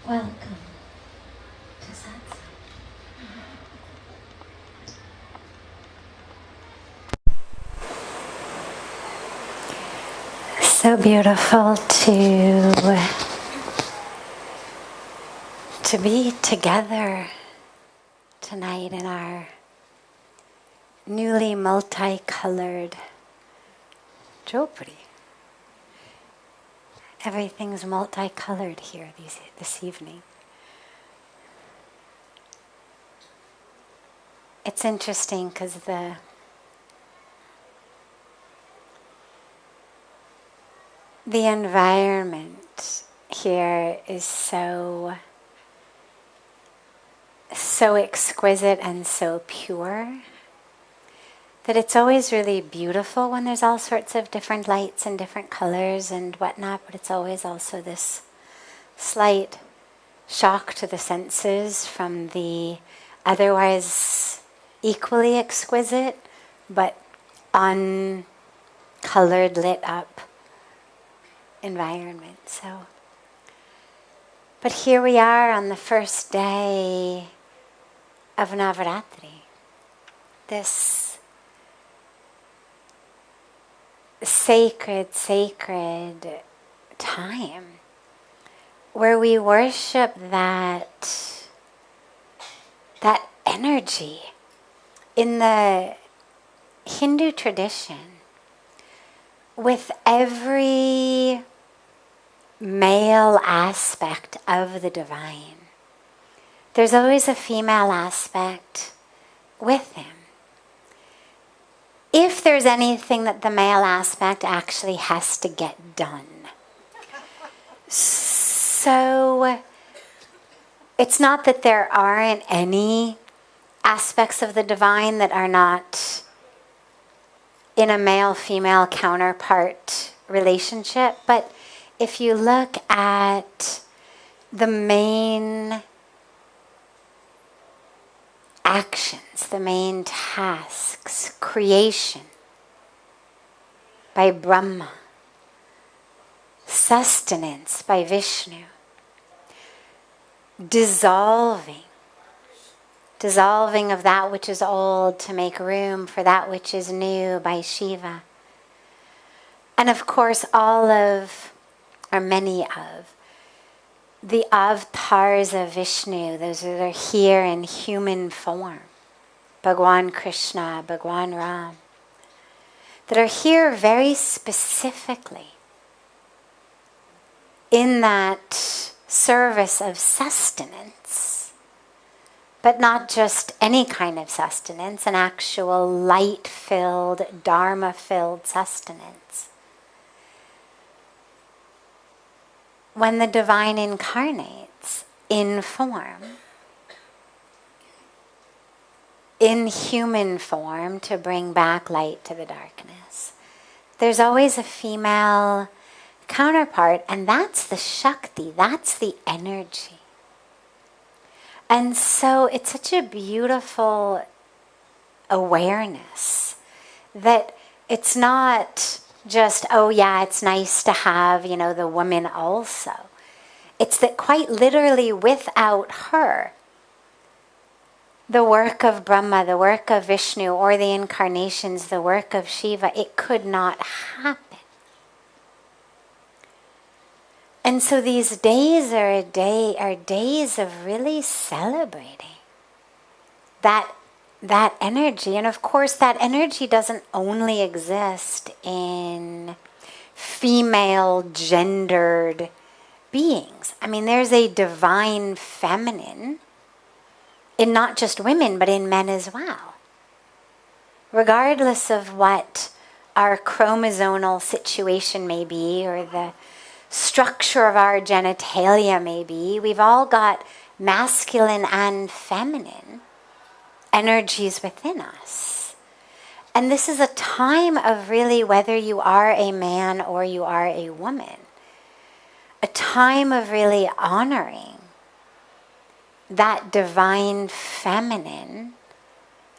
Welcome to Satsang. So beautiful to be together tonight in our newly multicolored Jopuri. Everything's multicolored here this evening. It's interesting because the environment here is so exquisite and so pure that it's always really beautiful when there's all sorts of different lights and different colors and whatnot, but it's always also this slight shock to the senses from the otherwise equally exquisite but uncolored, lit up environment. But here we are on the first day of Navratri, this sacred time where we worship that energy. In the Hindu tradition, with every male aspect of the divine, there's always a female aspect with him. If there's anything that the male aspect actually has to get done. So it's not that there aren't any aspects of the divine that are not in a male-female counterpart relationship, but if you look at the main actions, the main tasks, creation by Brahma, sustenance by Vishnu, dissolving of that which is old to make room for that which is new by Shiva. And of course many of the avatars of Vishnu, those that are here in human form, Bhagwan Krishna, Bhagwan Ram, that are here very specifically in that service of sustenance, but not just any kind of sustenance, an actual light-filled, dharma-filled sustenance. When the divine incarnates in form, in human form to bring back light to the darkness, there's always a female counterpart, and that's the Shakti, that's the energy. And so it's such a beautiful awareness that it's not just, oh yeah, it's nice to have, the woman also. It's that quite literally without her, the work of Brahma, the work of Vishnu, or the incarnations, the work of Shiva, it could not happen. And so these days are days of really celebrating that energy. And of course, that energy doesn't only exist in female gendered beings. I mean, there's a divine feminine in not just women, but in men as well. Regardless of what our chromosomal situation may be or the structure of our genitalia may be, we've all got masculine and feminine energies within us. And this is a time of really, whether you are a man or you are a woman, a time of really honoring that divine feminine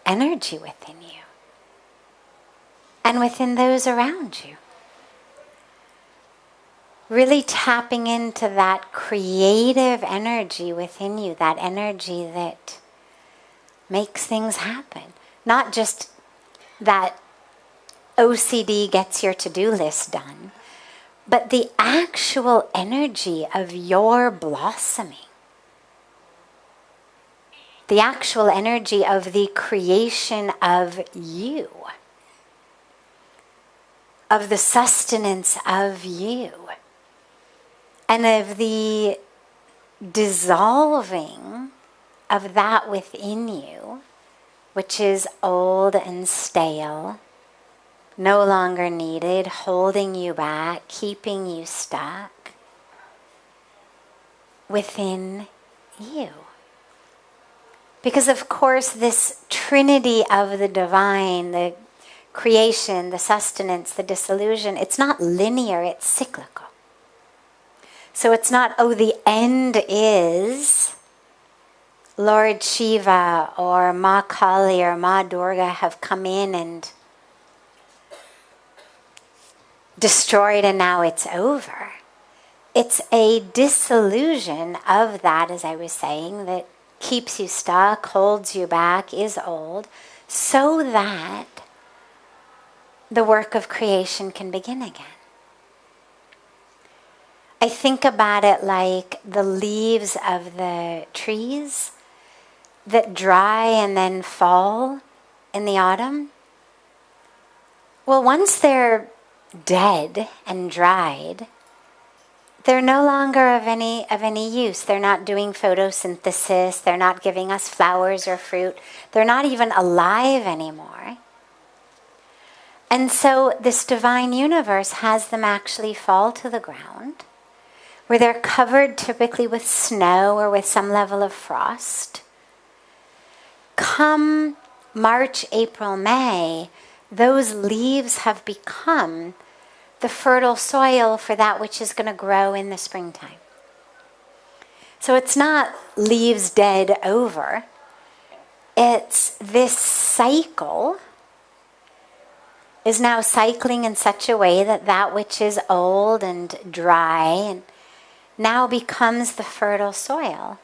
energy within you and within those around you. really tapping into that creative energy within you, that energy that makes things happen. Not just that OCD gets your to-do list done, but the actual energy of your blossoming. The actual energy of the creation of you, of the sustenance of you, and of the dissolving of that within you, which is old and stale, no longer needed, holding you back, keeping you stuck within you. Because of course this trinity of the divine, the creation, the sustenance, the dissolution, it's not linear, it's cyclical. So it's not, oh, the end is Lord Shiva or Ma Kali or Ma Durga have come in and destroyed and now it's over. It's a dissolution of that, as I was saying, that keeps you stuck, holds you back, is old, so that the work of creation can begin again. I think about it like the leaves of the trees that dry and then fall in the autumn. Well, once they're dead and dried, they're no longer of any use. They're not doing photosynthesis. They're not giving us flowers or fruit. They're not even alive anymore. And so this divine universe has them actually fall to the ground, where they're covered typically with snow or with some level of frost. Come March, April, May, those leaves have become the fertile soil for that which is going to grow in the springtime. So it's not leaves dead over. It's this cycle is now cycling in such a way that that which is old and dry and now becomes the fertile soil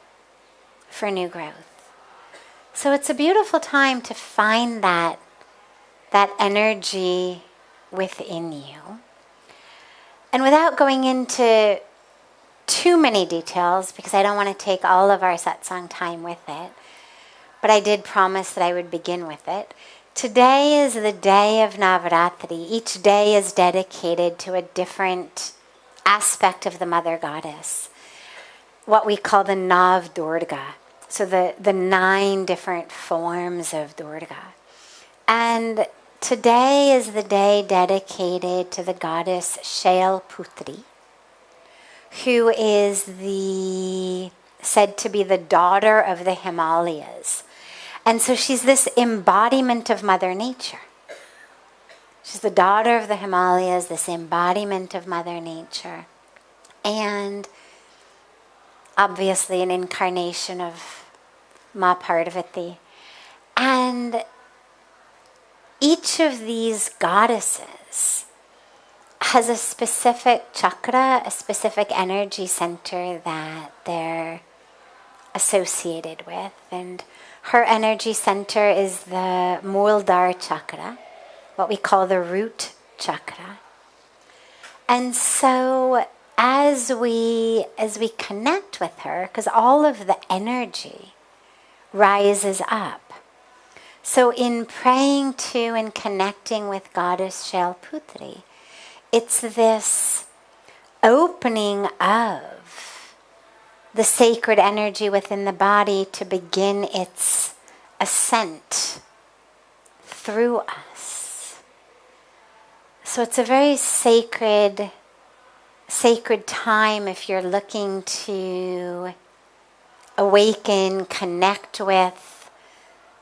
for new growth. So it's a beautiful time to find that energy within you. And without going into too many details, because I don't want to take all of our satsang time with it, but I did promise that I would begin with it. Today is the day of Navratri. Each day is dedicated to a different aspect of the Mother Goddess, what we call the Nav Durga. So the 9 different forms of Durga. And today is the day dedicated to the goddess Shailputri, who is said to be the daughter of the Himalayas. And so she's this embodiment of Mother Nature. She's the daughter of the Himalayas, this embodiment of Mother Nature. And obviously an incarnation of Ma Parvati. And each of these goddesses has a specific chakra, a specific energy center that they're associated with. And her energy center is the Muladhara Chakra, what we call the Root Chakra. And so as we connect with her, because all of the energy rises up. So in praying to and connecting with Goddess Shailputri, it's this opening of the sacred energy within the body to begin its ascent through us. So it's a very sacred time if you're looking to awaken, connect with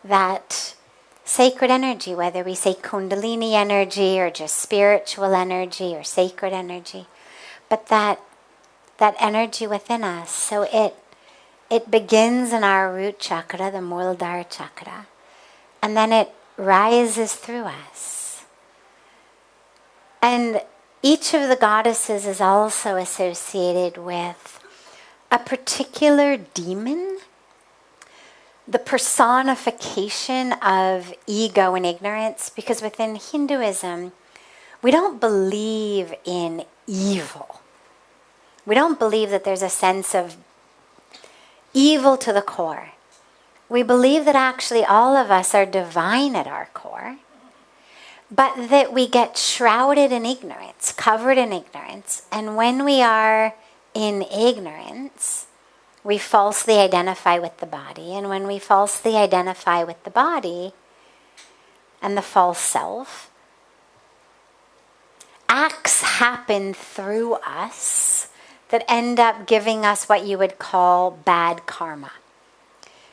that sacred energy, whether we say kundalini energy or just spiritual energy or sacred energy, but that energy within us. So it begins in our root chakra, the Muladhara Chakra, and then it rises through us. And each of the goddesses is also associated with a particular demon, the personification of ego and ignorance, because within Hinduism, we don't believe in evil. We don't believe that there's a sense of evil to the core. We believe that actually all of us are divine at our core, but that we get shrouded in ignorance, covered in ignorance, and when we are in ignorance, we falsely identify with the body, and when we falsely identify with the body and the false self, acts happen through us that end up giving us what you would call bad karma.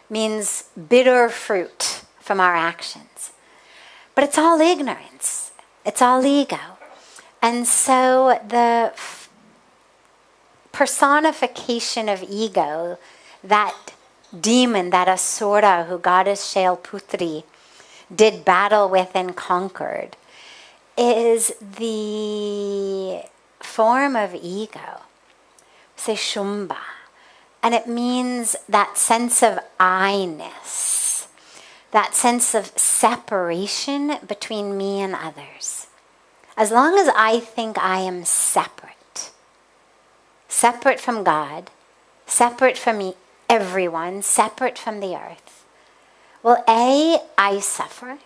Means bitter fruit from our actions. But it's all ignorance. It's all ego. And so the personification of ego, that demon, that asura who goddess Shailputri did battle with and conquered, is the form of ego. Say shumbha. And it means that sense of I-ness, that sense of separation between me and others. As long as I think I am separate from God, separate from everyone, separate from the earth, well, A, I suffer.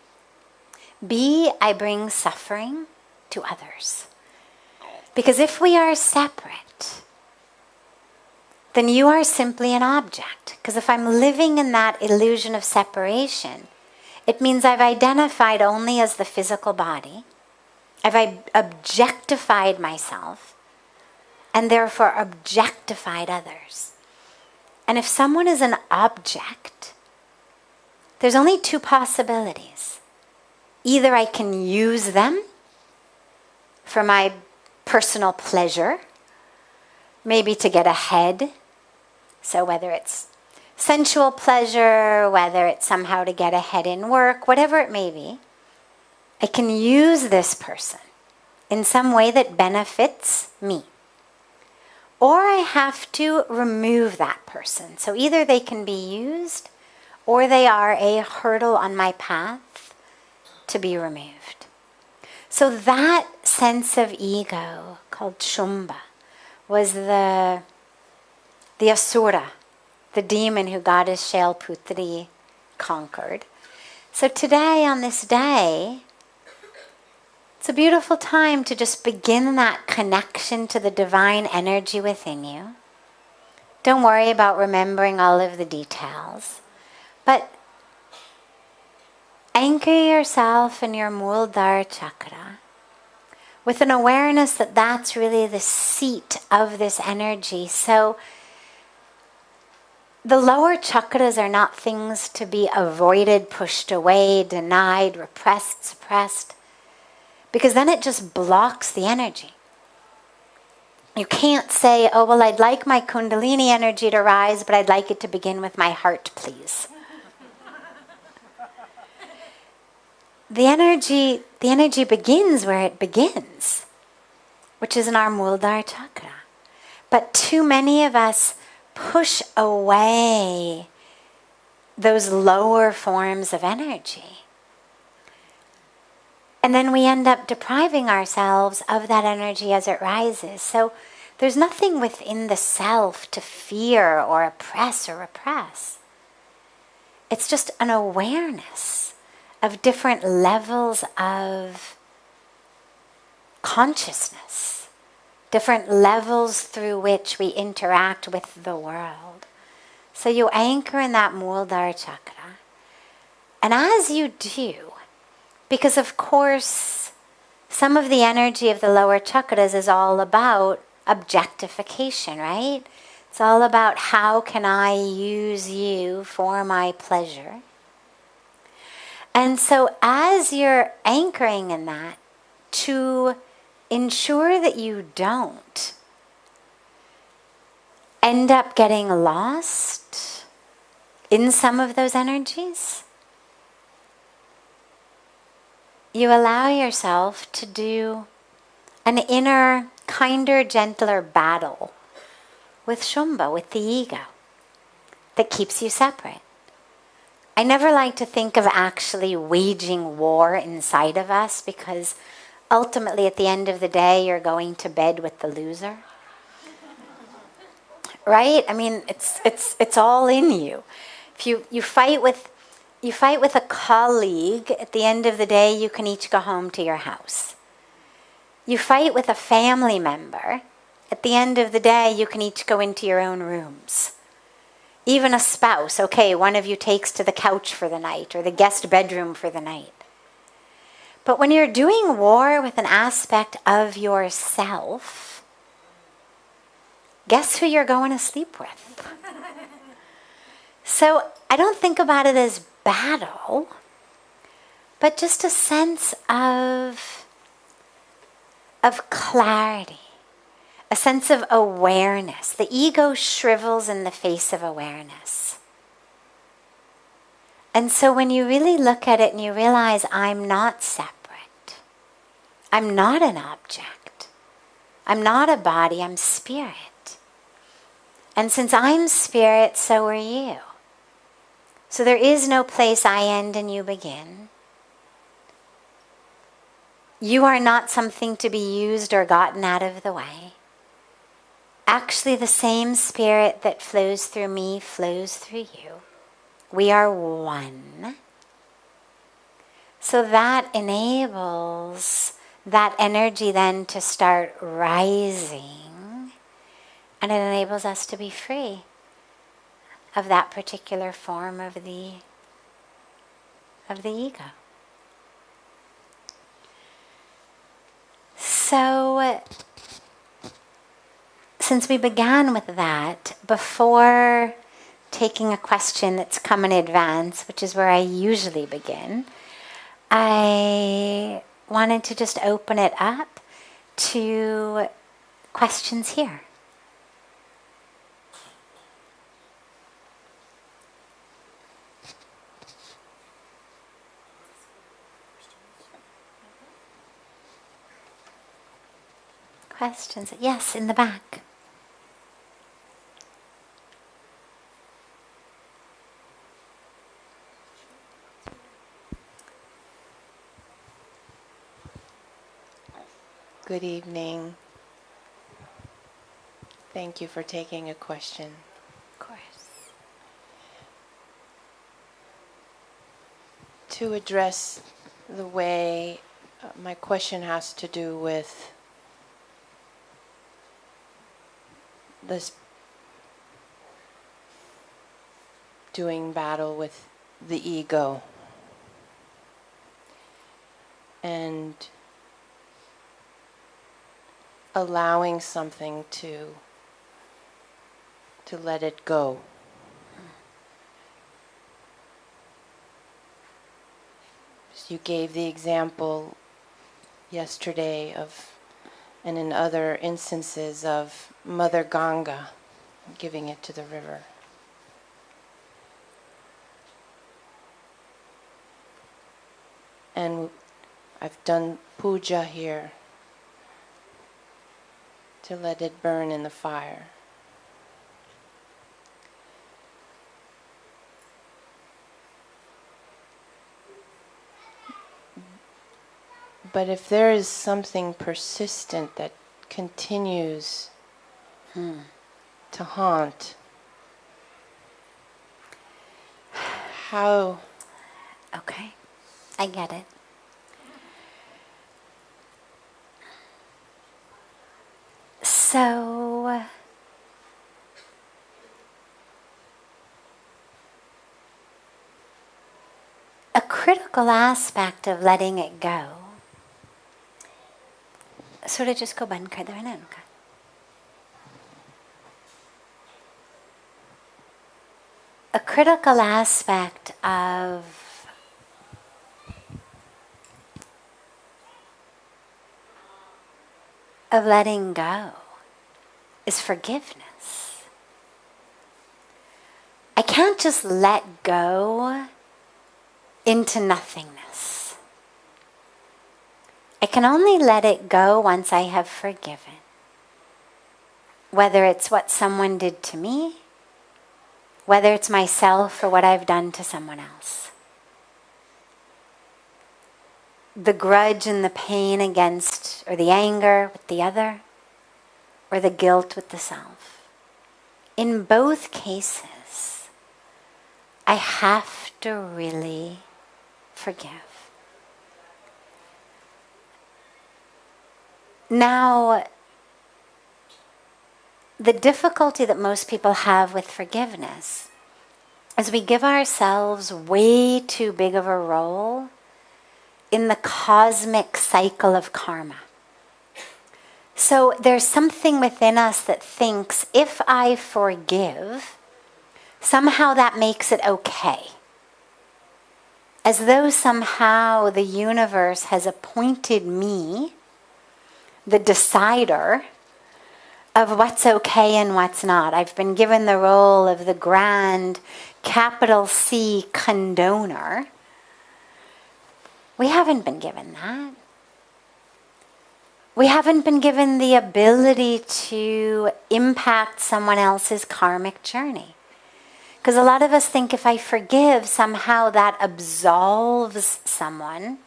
B, I bring suffering to others. Because if we are separate, then you are simply an object. Because if I'm living in that illusion of separation, it means I've identified only as the physical body. I've objectified myself, and therefore objectified others. And if someone is an object, there's only two possibilities. Either I can use them for my personal pleasure, maybe to get ahead. So whether it's sensual pleasure, whether it's somehow to get ahead in work, whatever it may be, I can use this person in some way that benefits me. Or I have to remove that person. So either they can be used or they are a hurdle on my path to be removed. So that sense of ego called shumbha was the asura, the demon who goddess Shailputri conquered. So today, on this day, it's a beautiful time to just begin that connection to the divine energy within you. Don't worry about remembering all of the details, but anchor yourself in your Muladhara chakra with an awareness that that's really the seat of this energy. So the lower chakras are not things to be avoided, pushed away, denied, repressed, suppressed, because then it just blocks the energy. You can't say, oh, well, I'd like my kundalini energy to rise, but I'd like it to begin with my heart, please. The energy begins where it begins, which is in our Muladhara chakra. But too many of us push away those lower forms of energy. And then we end up depriving ourselves of that energy as it rises. So there's nothing within the self to fear or oppress or repress. It's just an awareness of different levels of consciousness, different levels through which we interact with the world. So you anchor in that Muladhara chakra. And as you do, because of course some of the energy of the lower chakras is all about objectification, right? It's all about how can I use you for my pleasure. And so as you're anchoring in that, to ensure that you don't end up getting lost in some of those energies, you allow yourself to do an inner, kinder, gentler battle with shumbha, with the ego, that keeps you separate. I never like to think of actually waging war inside of us, because ultimately at the end of the day you're going to bed with the loser. Right? I mean, it's all in you. If you fight with a colleague, at the end of the day you can each go home to your house. You fight with a family member, at the end of the day you can each go into your own rooms. Even a spouse, okay, one of you takes to the couch for the night or the guest bedroom for the night. But when you're doing war with an aspect of yourself, guess who you're going to sleep with? So I don't think about it as battle, but just a sense of clarity. A sense of awareness. The ego shrivels in the face of awareness. And so when you really look at it and you realize, I'm not separate. I'm not an object. I'm not a body, I'm spirit. And since I'm spirit, so are you. So there is no place I end and you begin. You are not something to be used or gotten out of the way. Actually, the same spirit that flows through me flows through you. We are one. So that enables that energy then to start rising, and it enables us to be free of that particular form of the ego. So, since we began with that, before taking a question that's come in advance, which is where I usually begin, I wanted to just open it up to questions here. Questions? Yes, in the back. Good evening. Thank you for taking a question. Of course. To address the way my question has to do with this doing battle with the ego and allowing something to let it go. You gave the example yesterday of, and in other instances, of Mother Ganga giving it to the river. And I've done puja here to let it burn in the fire. But if there is something persistent that continues to haunt, how? Okay, I get it. So, a critical aspect of letting it go, suraj isko band kar do, hai na unka. A critical aspect of letting go is forgiveness. I can't just let go into nothingness. I can only let it go once I have forgiven. Whether it's what someone did to me, whether it's myself or what I've done to someone else. The grudge and the pain against, or the anger with the other, or the guilt with the self. In both cases, I have to really forgive. Now, the difficulty that most people have with forgiveness is we give ourselves way too big of a role in the cosmic cycle of karma. So there's something within us that thinks, if I forgive, somehow that makes it okay. As though somehow the universe has appointed me the decider of what's okay and what's not. I've been given the role of the grand, capital C, condoner. We haven't been given that. We haven't been given the ability to impact someone else's karmic journey. Because a lot of us think if I forgive, somehow that absolves someone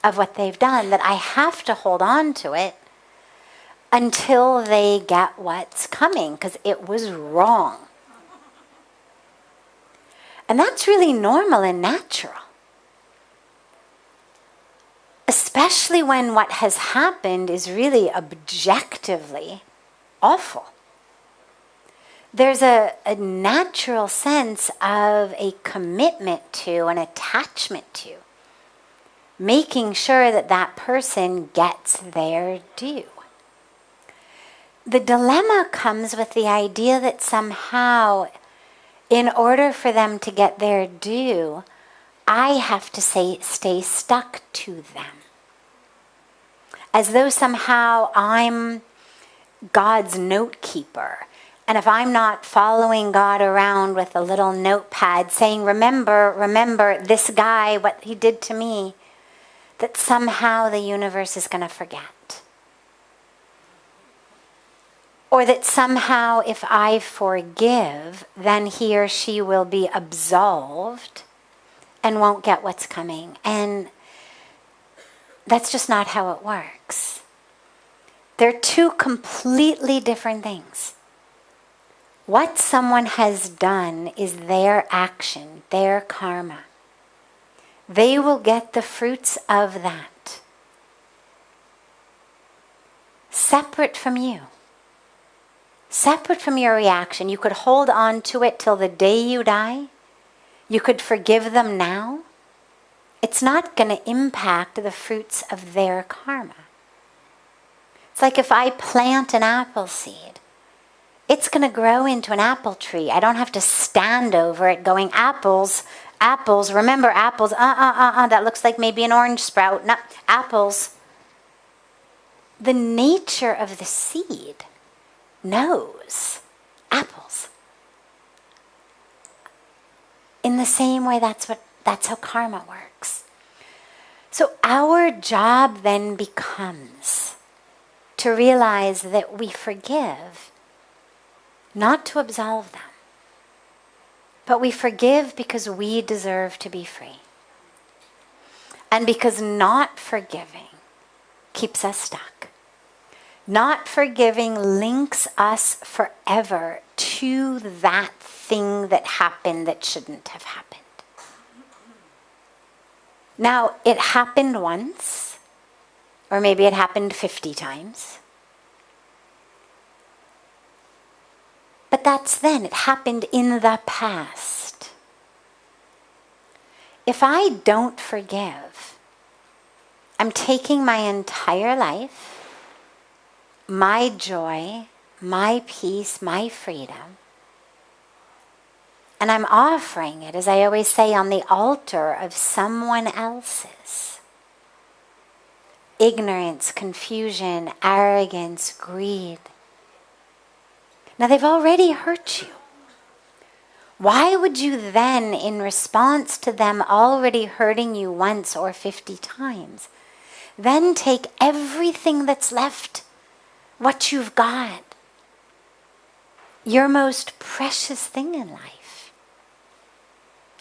of what they've done, that I have to hold on to it until they get what's coming, because it was wrong. And that's really normal and natural. Especially when what has happened is really objectively awful. There's a natural sense of a commitment to, an attachment to, making sure that that person gets their due. The dilemma comes with the idea that somehow, in order for them to get their due, I have to stay stuck to them. As though somehow I'm God's note keeper. And if I'm not following God around with a little notepad saying, remember this guy, what he did to me, that somehow the universe is going to forget. Or that somehow if I forgive, then he or she will be absolved and won't get what's coming. And that's just not how it works. They're two completely different things. What someone has done is their action, their karma. They will get the fruits of that. Separate from you. Separate from your reaction. You could hold on to it till the day you die. You could forgive them now. It's not going to impact the fruits of their karma. It's like if I plant an apple seed, it's going to grow into an apple tree. I don't have to stand over it going, apples, apples, remember apples, that looks like maybe an orange sprout. No, apples. The nature of the seed knows apples. In the same way, that's how karma works. So our job then becomes to realize that we forgive, not to absolve them, but we forgive because we deserve to be free. And because not forgiving keeps us stuck. Not forgiving links us forever to that thing that happened that shouldn't have happened. Now, it happened once, or maybe it happened 50 times. But that's then. It happened in the past. If I don't forgive, I'm taking my entire life, my joy, my peace, my freedom, and I'm offering it, as I always say, on the altar of someone else's. Ignorance, confusion, arrogance, greed. Now they've already hurt you. Why would you then, in response to them already hurting you once or 50 times, Then take everything that's left, what you've got, your most precious thing in life,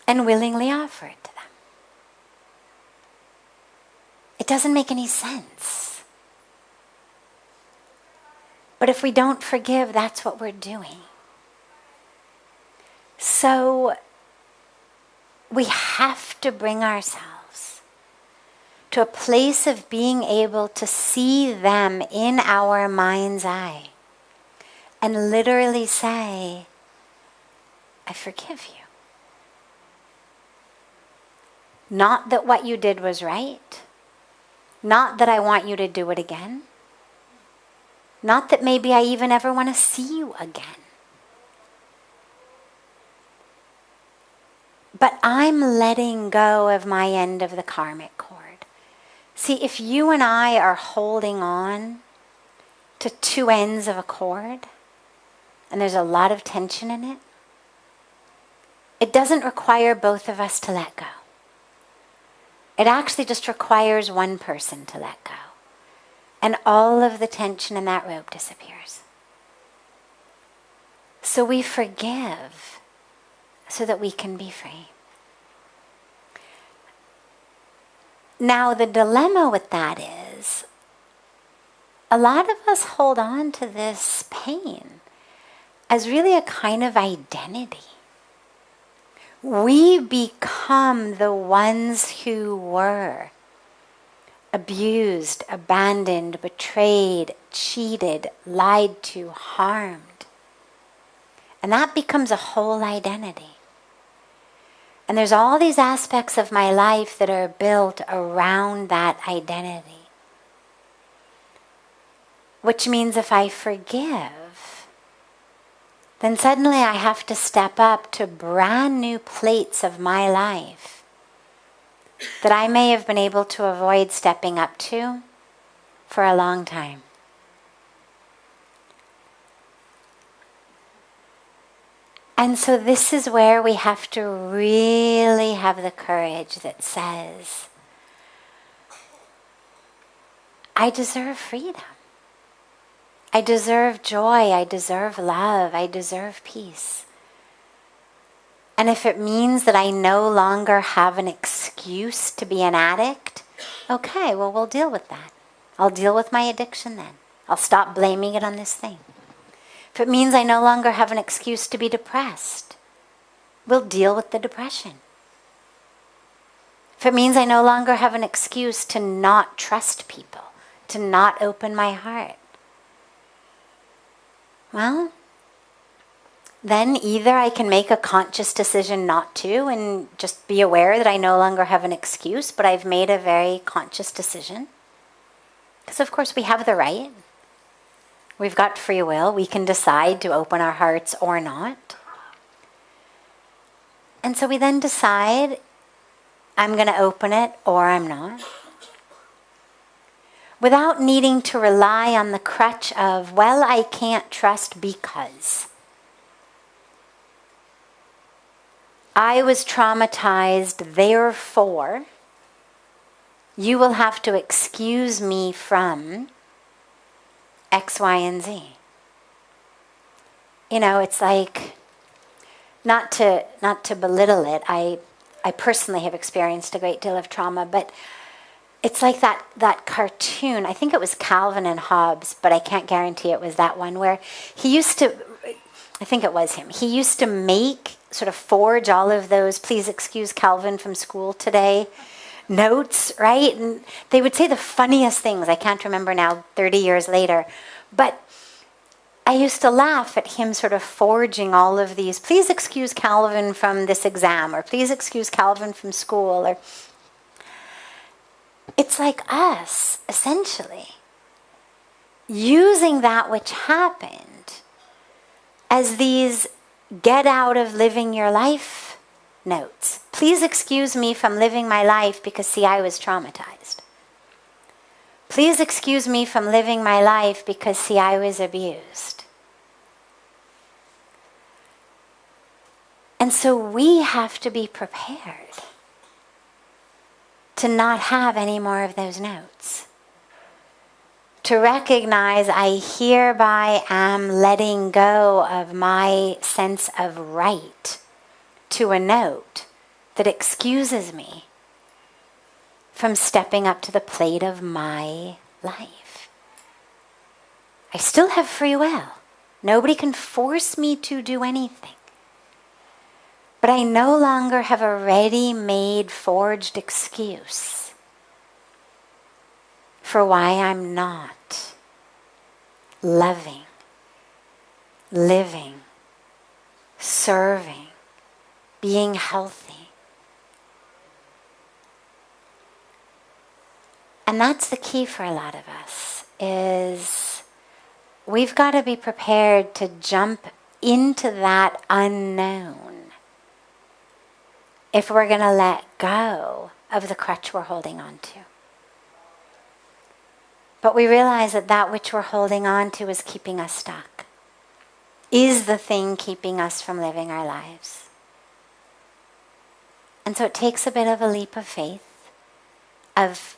and willingly offer it to them. It doesn't make any sense. But if we don't forgive, that's what we're doing. So we have to bring ourselves to a place of being able to see them in our mind's eye and literally say, I forgive you. Not that what you did was right. Not that I want you to do it again. Not that maybe I even ever want to see you again. But I'm letting go of my end of the karmic cord. See, if you and I are holding on to two ends of a cord, and there's a lot of tension in it, it doesn't require both of us to let go. It actually just requires one person to let go. And all of the tension in that rope disappears. So we forgive so that we can be free. Now the dilemma with that is, a lot of us hold on to this pain as really a kind of identity. We become the ones who were abused, abandoned, betrayed, cheated, lied to, harmed. And that becomes a whole identity. And there's all these aspects of my life that are built around that identity. Which means if I forgive, then suddenly I have to step up to brand new plates of my life that I may have been able to avoid stepping up to for a long time. And so this is where we have to really have the courage that says, I deserve freedom. I deserve joy. I deserve love. I deserve peace. And if it means that I no longer have an excuse to be an addict, okay, well, we'll deal with that. I'll deal with my addiction then. I'll stop blaming it on this thing. If it means I no longer have an excuse to be depressed, we'll deal with the depression. If it means I no longer have an excuse to not trust people, to not open my heart, well, then either I can make a conscious decision not to and just be aware that I no longer have an excuse, but I've made a very conscious decision. Because of course we have the right. We've got free will. We can decide to open our hearts or not. And so we then decide, I'm going to open it or I'm not. Without needing to rely on the crutch of, well, I can't trust because I was traumatized, therefore you will have to excuse me from X, Y, and Z. You know, it's like, not to belittle it, I personally have experienced a great deal of trauma, but it's like that cartoon, I think it was Calvin and Hobbes, but I can't guarantee it was that one, where he used to, I think it was him, he used to sort of forge all of those, please excuse Calvin from school today, notes, right? And they would say the funniest things, I can't remember now, 30 years later, but I used to laugh at him sort of forging all of these, please excuse Calvin from this exam, or please excuse Calvin from school, or it's like us, essentially, using that which happened as these get out of living your life notes. Please excuse me from living my life because, see, I was traumatized. Please excuse me from living my life because, see, I was abused. And so we have to be prepared to not have any more of those notes. to recognize I hereby am letting go of my sense of right to a note that excuses me from stepping up to the plate of my life. I still have free will. Nobody can force me to do anything. But I no longer have a ready-made, forged excuse for why I'm not loving, living, serving, being healthy. And that's the key for a lot of us, is we've got to be prepared to jump into that unknown if we're going to let go of the crutch we're holding on to. But we realize that that which we're holding on to is keeping us stuck, is the thing keeping us from living our lives. And so it takes a bit of a leap of faith of,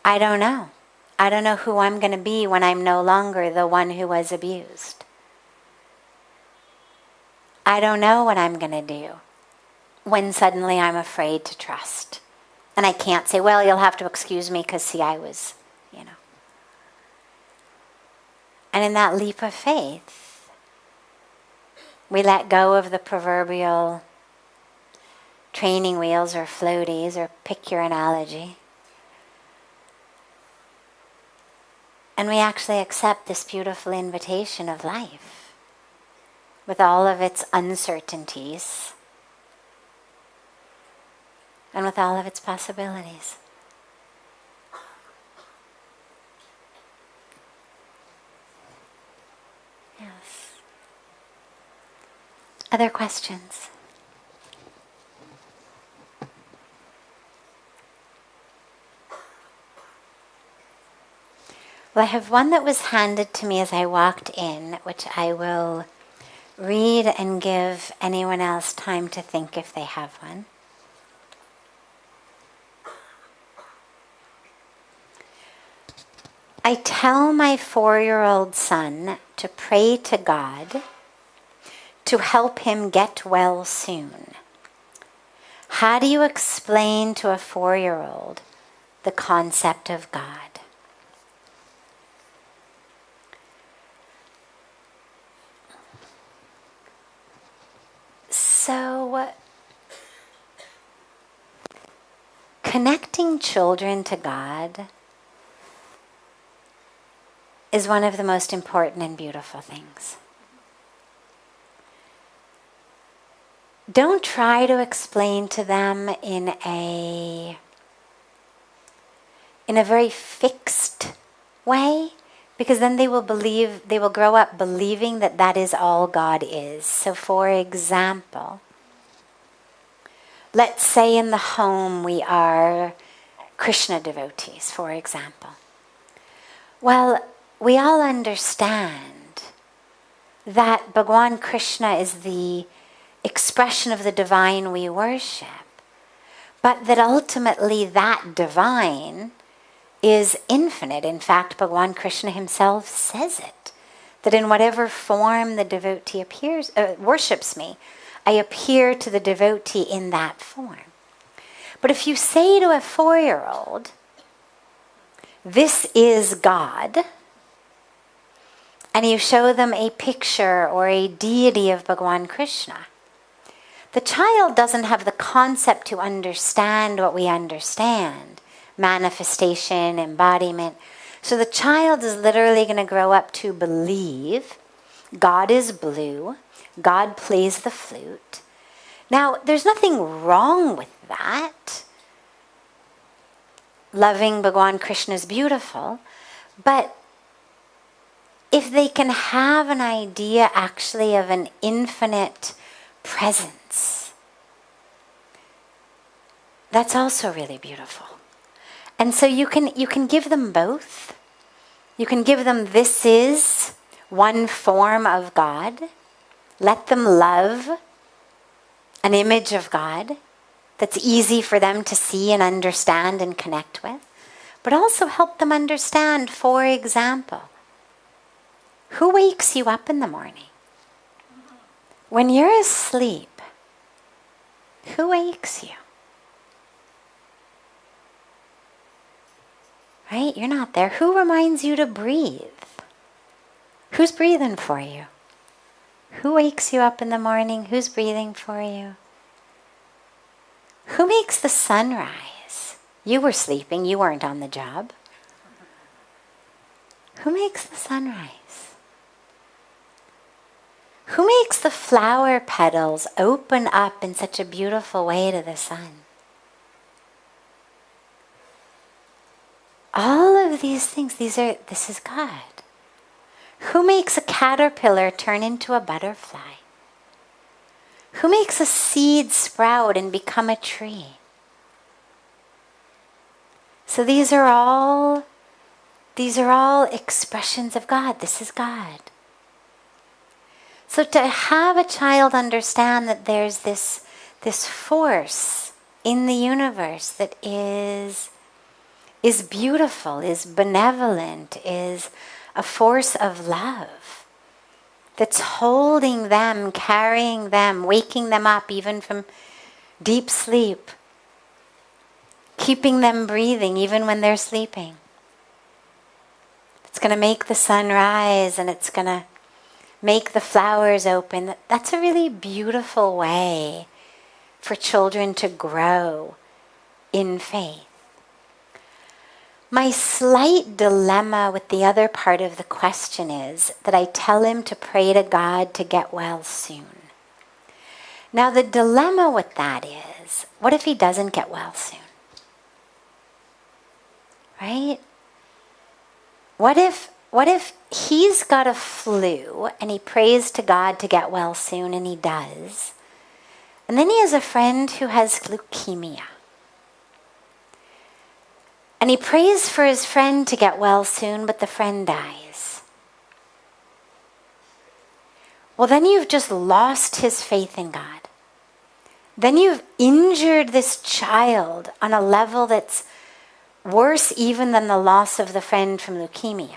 I don't know. I don't know who I'm going to be when I'm no longer the one who was abused. I don't know what I'm going to do when suddenly I'm afraid to trust. And I can't say, well, you'll have to excuse me because, see, I was, And in that leap of faith, we let go of the proverbial training wheels or floaties, or pick your analogy. And we actually accept this beautiful invitation of life with all of its uncertainties and with all of its possibilities. Yes. Other questions? Well, I have one that was handed to me as I walked in, which I will read and give anyone else time to think if they have one. I tell my 4-year-old son to pray to God to help him get well soon. How do you explain to a 4-year-old the concept of God? So, connecting children to God is one of the most important and beautiful things. Don't try to explain to them in a very fixed way, because then they will grow up believing that that is all God is. So for example, let's say in the home we are Krishna devotees, for example. Well, we all understand that Bhagwan Krishna is the expression of the divine we worship, but that ultimately that divine is infinite. In fact, Bhagwan Krishna himself says it, that in whatever form the devotee worships me, I appear to the devotee in that form. But if you say to a 4-year-old, this is God, and you show them a picture or a deity of Bhagwan Krishna, the child doesn't have the concept to understand what we understand, manifestation, embodiment. So the child is literally going to grow up to believe God is blue, God plays the flute. Now, there's nothing wrong with that. Loving Bhagwan Krishna is beautiful, but if they can have an idea actually of an infinite presence, that's also really beautiful. And so you can give them both. You can give them, this is one form of God. Let them love an image of God that's easy for them to see and understand and connect with. but also help them understand, for example, who wakes you up in the morning? When you're asleep, who wakes you? Right? You're not there. Who reminds you to breathe? Who's breathing for you? Who wakes you up in the morning? Who's breathing for you? Who makes the sun rise? You were sleeping. You weren't on the job. Who makes the sun rise? Who makes the flower petals open up in such a beautiful way to the sun? All of these things, this is God. Who makes a caterpillar turn into a butterfly? Who makes a seed sprout and become a tree? So these are all expressions of God. This is God. So to have a child understand that there's this force in the universe that is beautiful, is benevolent, is a force of love that's holding them, carrying them, waking them up even from deep sleep, keeping them breathing even when they're sleeping. It's going to make the sun rise and it's going to make the flowers open. That's a really beautiful way for children to grow in faith. My slight dilemma with the other part of the question is that I tell him to pray to God to get well soon. Now the dilemma with that is, what if he doesn't get well soon? Right? What if he's got a flu and he prays to God to get well soon and he does, and then he has a friend who has leukemia? And he prays for his friend to get well soon, but the friend dies. Well, then you've just lost his faith in God. Then you've injured this child on a level that's worse even than the loss of the friend from leukemia.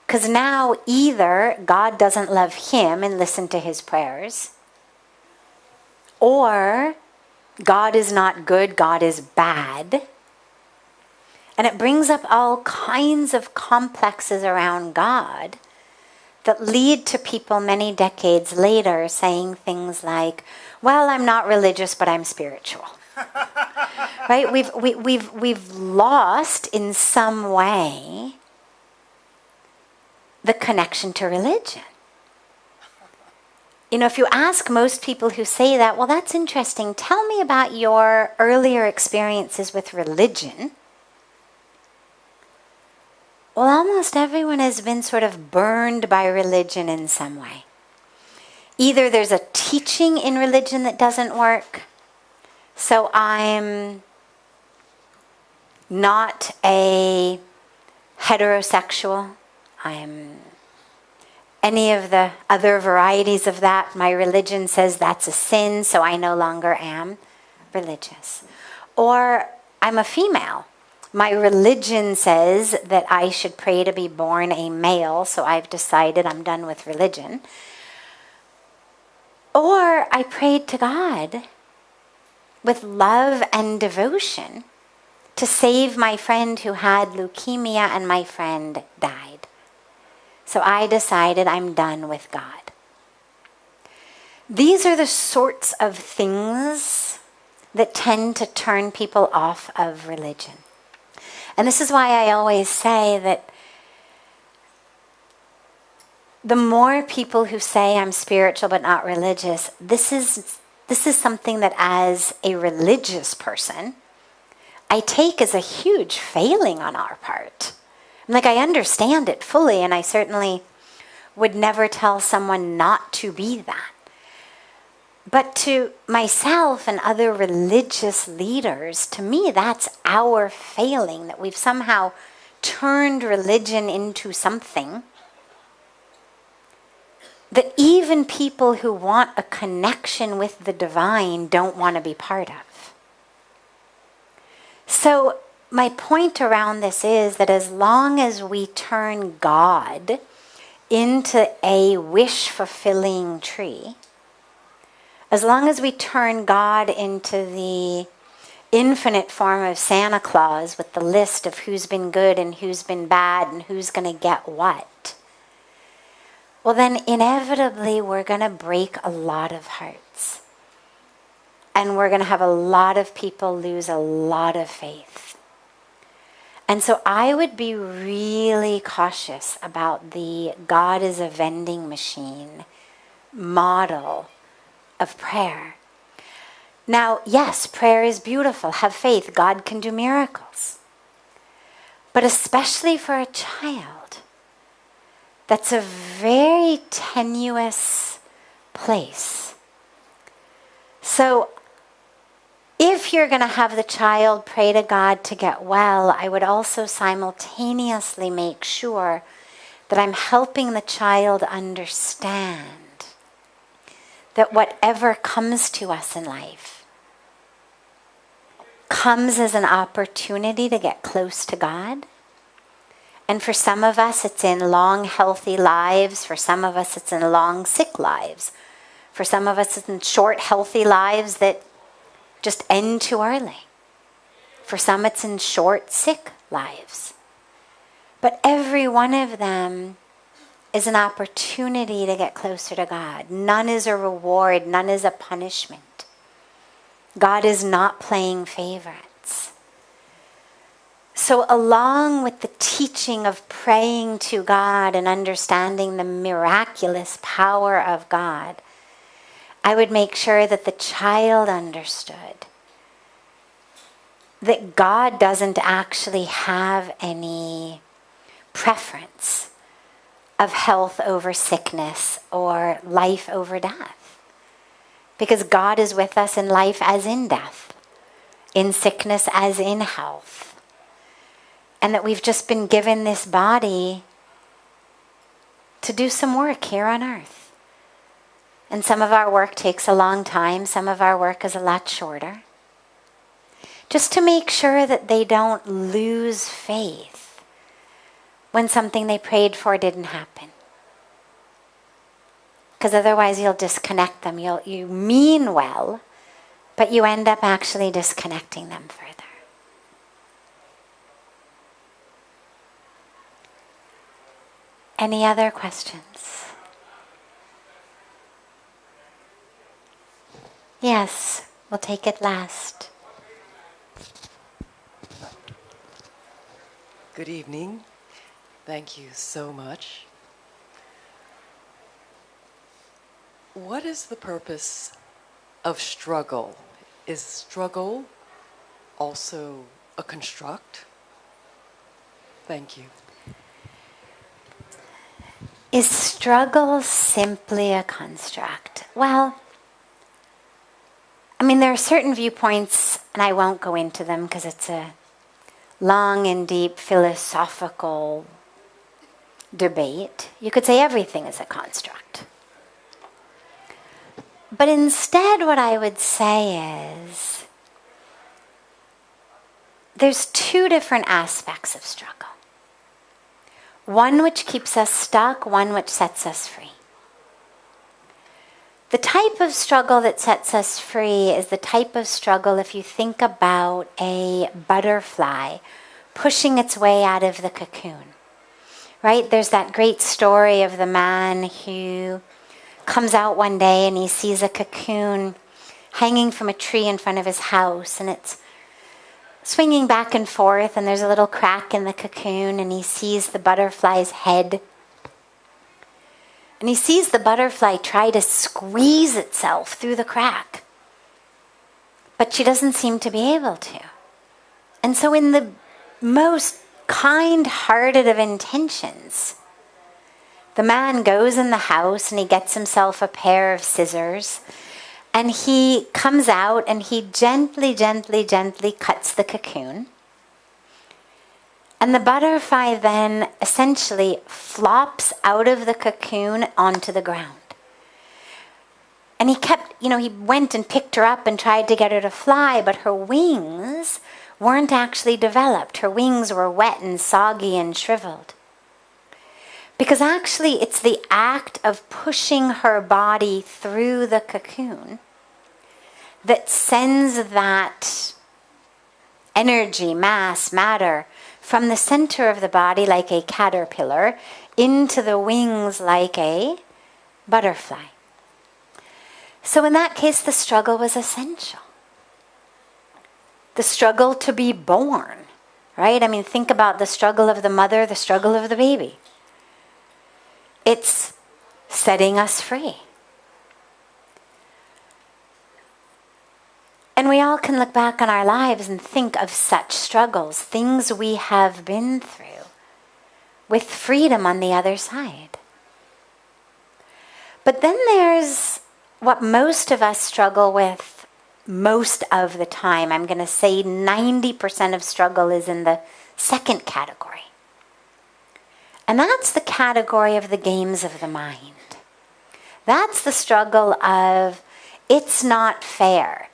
Because now either God doesn't love him and listen to his prayers, or God is not good, God is bad. And it brings up all kinds of complexes around God that lead to people many decades later saying things like, well, I'm not religious, but I'm spiritual. Right? We've lost in some way the connection to religion. You know, if you ask most people who say that, well, that's interesting. Tell me about your earlier experiences with religion. Well, almost everyone has been sort of burned by religion in some way. Either there's a teaching in religion that doesn't work, so I'm not a heterosexual, I'm any of the other varieties of that. My religion says that's a sin, so I no longer am religious. Or I'm a female. My religion says that I should pray to be born a male, so I've decided I'm done with religion. Or I prayed to God with love and devotion to save my friend who had leukemia and my friend died. So I decided I'm done with God. These are the sorts of things that tend to turn people off of religion. And this is why I always say that the more people who say I'm spiritual but not religious, this is something that as a religious person, I take as a huge failing on our part. Like, I understand it fully, and I certainly would never tell someone not to be that. But to myself and other religious leaders, to me, that's our failing, that we've somehow turned religion into something that even people who want a connection with the divine don't want to be part of. So my point around this is that as long as we turn God into a wish-fulfilling tree, as long as we turn God into the infinite form of Santa Claus with the list of who's been good and who's been bad and who's going to get what, well then inevitably we're going to break a lot of hearts. And we're going to have a lot of people lose a lot of faith. And so I would be really cautious about the God is a vending machine model of prayer. Now, yes, prayer is beautiful. Have faith. God can do miracles. But especially for a child, that's a very tenuous place. So if you're going to have the child pray to God to get well, I would also simultaneously make sure that I'm helping the child understand that whatever comes to us in life comes as an opportunity to get close to God. And for some of us, it's in long, healthy lives. For some of us, it's in long, sick lives. For some of us, it's in short, healthy lives that just end too early. For some, it's in short, sick lives. But every one of them is an opportunity to get closer to God. None is a reward. None is a punishment. God is not playing favorites. So along with the teaching of praying to God and understanding the miraculous power of God, I would make sure that the child understood that God doesn't actually have any preference of health over sickness or life over death. Because God is with us in life as in death, in sickness as in health. And that we've just been given this body to do some work here on earth. And some of our work takes a long time, some of our work is a lot shorter. Just to make sure that they don't lose faith when something they prayed for didn't happen. Because otherwise you'll disconnect them. You mean well, but you end up actually disconnecting them further. Any other questions? Yes, we'll take it last. Good evening. Thank you so much. What is the purpose of struggle? Is struggle also a construct? Thank you. Is struggle simply a construct? Well, I mean, there are certain viewpoints, and I won't go into them because it's a long and deep philosophical debate. You could say everything is a construct. But instead, what I would say is there's two different aspects of struggle. One which keeps us stuck, one which sets us free. The type of struggle that sets us free is the type of struggle, if you think about a butterfly pushing its way out of the cocoon. Right? There's that great story of the man who comes out one day and he sees a cocoon hanging from a tree in front of his house, and it's swinging back and forth, and there's a little crack in the cocoon, and he sees the butterfly's head. And he sees the butterfly try to squeeze itself through the crack. But she doesn't seem to be able to. And so in the most kind-hearted of intentions, the man goes in the house and he gets himself a pair of scissors, and he comes out and he gently, gently, gently cuts the cocoon. And the butterfly then essentially flops out of the cocoon onto the ground. And he went and picked her up and tried to get her to fly, but her wings weren't actually developed. Her wings were wet and soggy and shriveled. Because actually it's the act of pushing her body through the cocoon that sends that energy, mass, matter from the center of the body like a caterpillar into the wings like a butterfly. So in that case, the struggle was essential. The struggle to be born, right? I mean, think about the struggle of the mother, the struggle of the baby. It's setting us free. And we all can look back on our lives and think of such struggles, things we have been through, with freedom on the other side. But then there's what most of us struggle with most of the time. I'm going to say 90% of struggle is in the second category. And that's the category of the games of the mind. That's the struggle of, it's not fair.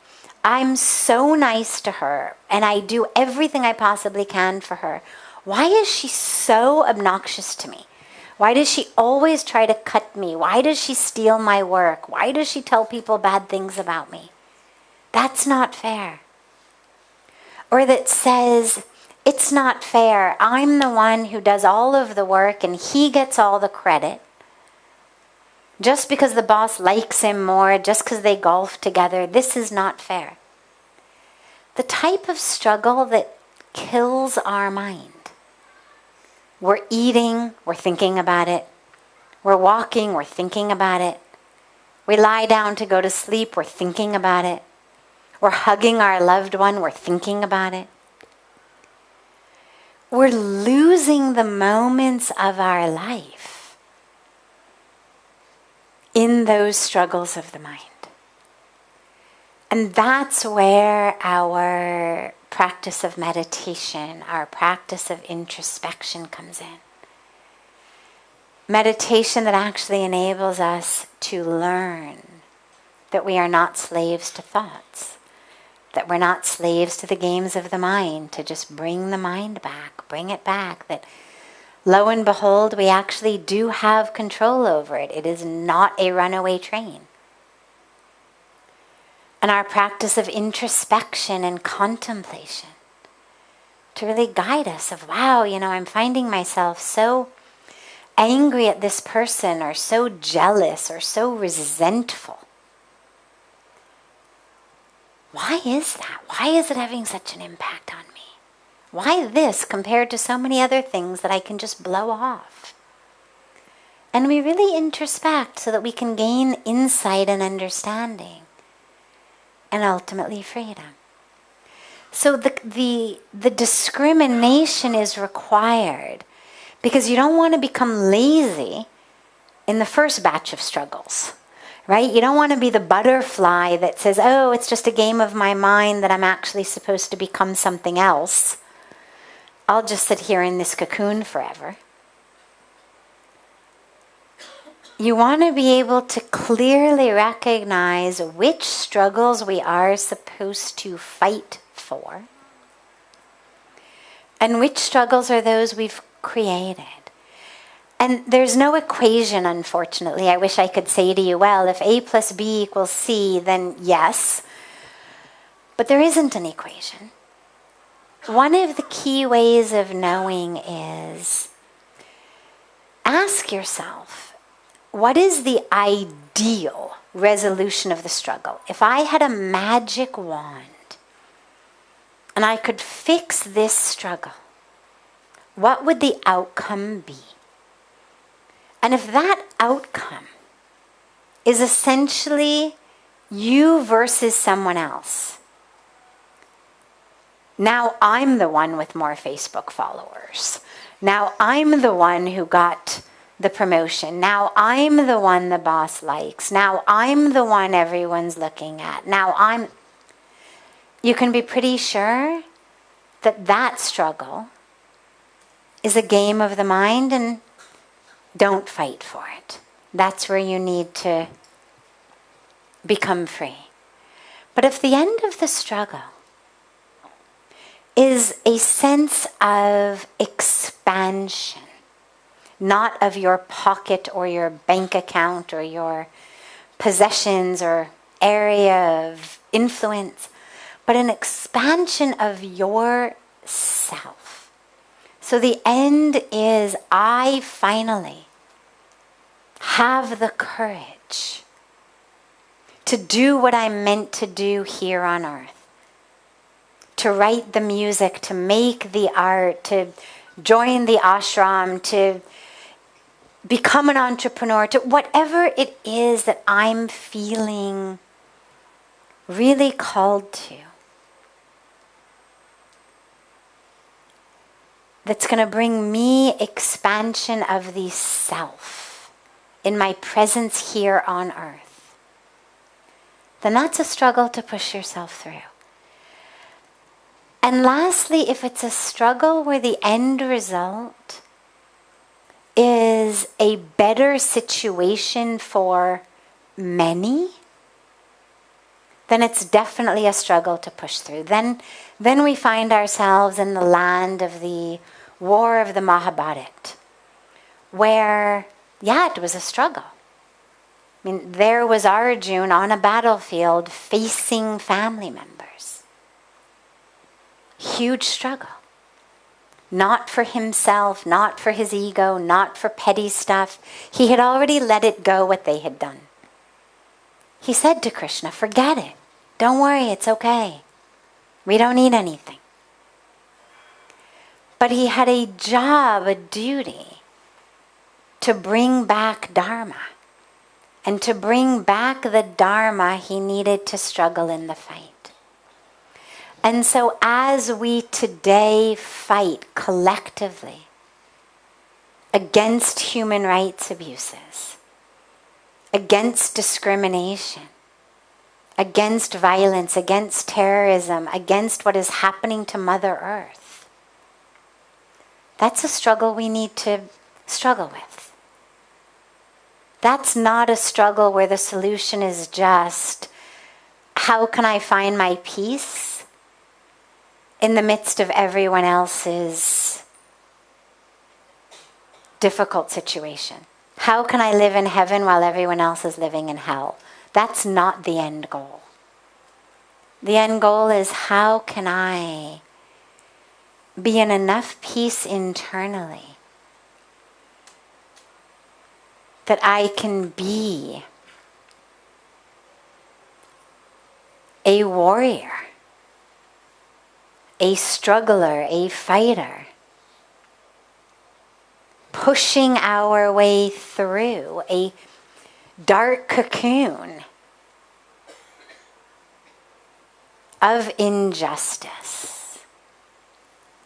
I'm so nice to her, and I do everything I possibly can for her. Why is she so obnoxious to me? Why does she always try to cut me? Why does she steal my work? Why does she tell people bad things about me? That's not fair. Or that says, it's not fair. I'm the one who does all of the work and he gets all the credit. Just because the boss likes him more, just because they golf together, this is not fair. The type of struggle that kills our mind. We're eating, we're thinking about it. We're walking, we're thinking about it. We lie down to go to sleep, we're thinking about it. We're hugging our loved one, we're thinking about it. We're losing the moments of our life in those struggles of the mind. And that's where our practice of meditation, our practice of introspection comes in. Meditation that actually enables us to learn that we are not slaves to thoughts, that we're not slaves to the games of the mind, to just bring the mind back, bring it back, that lo and behold, we actually do have control over it. It is not a runaway train. And our practice of introspection and contemplation to really guide us of, wow, I'm finding myself so angry at this person or so jealous or so resentful. Why is that? Why is it having such an impact on me? Why this compared to so many other things that I can just blow off? And we really introspect so that we can gain insight and understanding and ultimately freedom. So the discrimination is required because you don't want to become lazy in the first batch of struggles. Right? You don't want to be the butterfly that says, oh, it's just a game of my mind that I'm actually supposed to become something else. I'll just sit here in this cocoon forever. You want to be able to clearly recognize which struggles we are supposed to fight for and which struggles are those we've created. And there's no equation, unfortunately. I wish I could say to you, well, if A plus B equals C, then yes. But there isn't an equation. One of the key ways of knowing is ask yourself, what is the ideal resolution of the struggle? If I had a magic wand and I could fix this struggle, what would the outcome be? And if that outcome is essentially you versus someone else, now I'm the one with more Facebook followers. Now I'm the one who got the promotion. Now I'm the one the boss likes. Now I'm the one everyone's looking at. You can be pretty sure that that struggle is a game of the mind, and don't fight for it. That's where you need to become free. But if the end of the struggle is a sense of expansion, not of your pocket or your bank account or your possessions or area of influence, but an expansion of yourself. So the end is, I finally have the courage to do what I'm meant to do here on earth. To write the music, to make the art, to join the ashram, to become an entrepreneur, to whatever it is that I'm feeling really called to. That's going to bring me expansion of the self in my presence here on earth. Then that's a struggle to push yourself through. And lastly, if it's a struggle where the end result is a better situation for many, then it's definitely a struggle to push through. Then we find ourselves in the land of the war of the Mahabharata, where, it was a struggle. I mean, there was Arjuna on a battlefield facing family members. Huge struggle. Not for himself, not for his ego, not for petty stuff. He had already let it go what they had done. He said to Krishna, forget it. Don't worry, it's okay. We don't need anything. But he had a job, a duty, to bring back Dharma. And to bring back the Dharma, he needed to struggle in the fight. And so as we today fight collectively against human rights abuses, against discrimination, against violence, against terrorism, against what is happening to Mother Earth, that's a struggle we need to struggle with. That's not a struggle where the solution is just, how can I find my peace in the midst of everyone else's difficult situation? How can I live in heaven while everyone else is living in hell? That's not the end goal. The end goal is, how can I be in enough peace internally that I can be a warrior, a struggler, a fighter, pushing our way through a dark cocoon of injustice,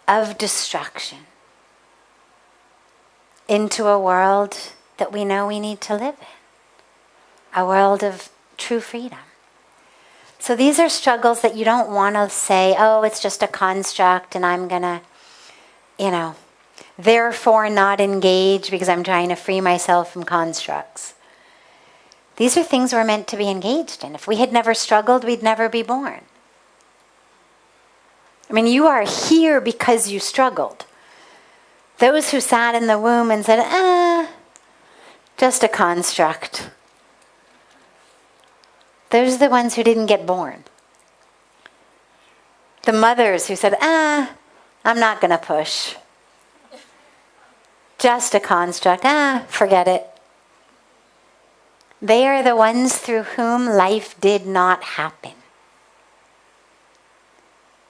of destruction, into a world that we know we need to live in, a world of true freedom. So these are struggles that you don't want to say, oh, it's just a construct and I'm going to, therefore not engage because I'm trying to free myself from constructs. These are things we're meant to be engaged in. If we had never struggled, we'd never be born. I mean, you are here because you struggled. Those who sat in the womb and said, just a construct, those are the ones who didn't get born. The mothers who said, I'm not going to push. Just a construct, forget it. They are the ones through whom life did not happen.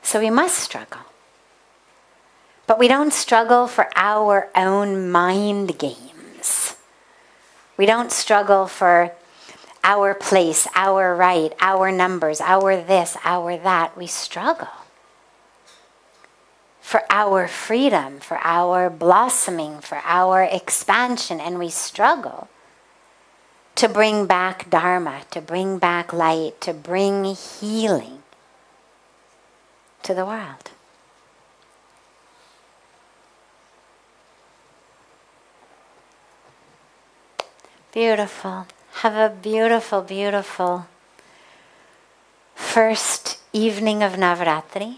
So we must struggle. But we don't struggle for our own mind games. We don't struggle for our place, our right, our numbers, our this, our that. We struggle for our freedom, for our blossoming, for our expansion. And we struggle to bring back Dharma, to bring back light, to bring healing to the world. Beautiful. Have a beautiful, beautiful first evening of Navratri.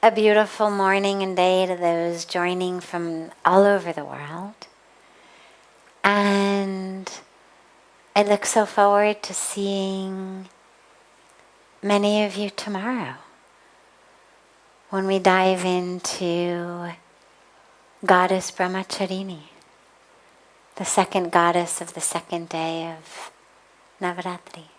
A beautiful morning and day to those joining from all over the world. And I look so forward to seeing many of you tomorrow when we dive into Goddess Brahmacharini, the second goddess of the second day of Navratri.